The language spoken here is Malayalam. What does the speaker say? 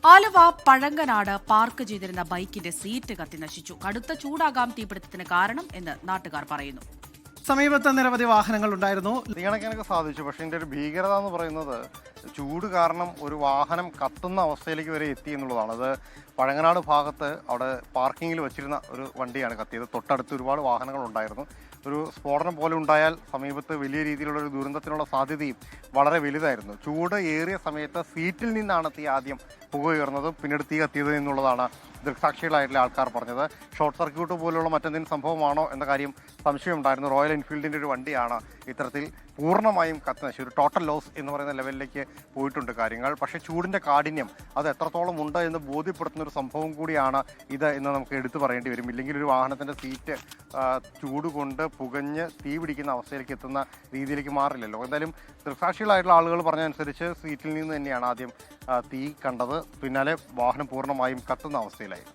ആലുവ പഴങ്കനാട് പാർക്ക് ചെയ്തിരുന്ന ബൈക്കിന്റെ സീറ്റ് കത്തിനശിച്ചു. കടുത്ത ചൂടാകാം തീപിടുത്തത്തിന് കാരണം എന്ന് നാട്ടുകാർ പറയുന്നു. സമീപത്ത് നിരവധി വാഹനങ്ങൾ ഉണ്ടായിരുന്നു. നിയന്ത്രിക്കാനൊക്കെ സാധിച്ചു. പക്ഷേ ഇതിൻ്റെ ഒരു ഭീകരത എന്ന് പറയുന്നത് ചൂട് കാരണം ഒരു വാഹനം കത്തുന്ന അവസ്ഥയിലേക്ക് വരെ എത്തി എന്നുള്ളതാണ്. അത് പഴങ്ങനാട് ഭാഗത്ത് അവിടെ പാർക്കിങ്ങിൽ വെച്ചിരുന്ന ഒരു വണ്ടിയാണ് കത്തിയത്. തൊട്ടടുത്ത് ഒരുപാട് വാഹനങ്ങൾ ഉണ്ടായിരുന്നു. ഒരു സ്ഫോടനം പോലെ ഉണ്ടായാൽ സമീപത്ത് വലിയ രീതിയിലുള്ള ഒരു ദുരന്തത്തിനുള്ള സാധ്യതയും വളരെ വലുതായിരുന്നു. ചൂട് ഏറിയ സമയത്ത് സീറ്റിൽ നിന്നാണ് തീ ആദ്യം പുക ഉയർന്നത്, പിന്നീട് തീ കത്തിയത് എന്നുള്ളതാണ് ദൃക്സാക്ഷികളായിട്ടുള്ള ആൾക്കാർ പറഞ്ഞത്. ഷോർട്ട് സർക്യൂട്ട് പോലുള്ള മറ്റെന്തെങ്കിലും സംഭവമാണോ എന്ന കാര്യം സംശയമുണ്ടായിരുന്നു. റോയൽ എൻഫീൽഡിൻ്റെ ഒരു വണ്ടിയാണ് ഇത്തരത്തിൽ പൂർണ്ണമായും കത്തിനശിച്ചു. ഒരു ടോട്ടൽ ലോസ് എന്ന് പറയുന്ന ലെവലിലേക്ക് പോയിട്ടുണ്ട് കാര്യങ്ങൾ. പക്ഷേ ചൂടിൻ്റെ കാഠിന്യം അത് എത്രത്തോളം ഉണ്ട് എന്ന് ബോധ്യപ്പെടുത്തുന്ന ഒരു സംഭവം കൂടിയാണ് ഇത് എന്ന് നമുക്ക് എടുത്തു പറയേണ്ടി വരും. ഇല്ലെങ്കിൽ ഒരു വാഹനത്തിൻ്റെ സീറ്റ് ചൂട് കൊണ്ട് പുകഞ്ഞ് തീ പിടിക്കുന്ന അവസ്ഥയിലേക്ക് എത്തുന്ന രീതിയിലേക്ക് മാറില്ലല്ലോ. എന്തായാലും ദൃക്സാക്ഷികളായിട്ടുള്ള ആളുകൾ പറഞ്ഞതനുസരിച്ച് സീറ്റിൽ നിന്ന് തന്നെയാണ് ആദ്യം തീ കണ്ടത്. പിന്നാലെ വാഹനം പൂർണ്ണമായും കത്തുന്ന അവസ്ഥയിലായി.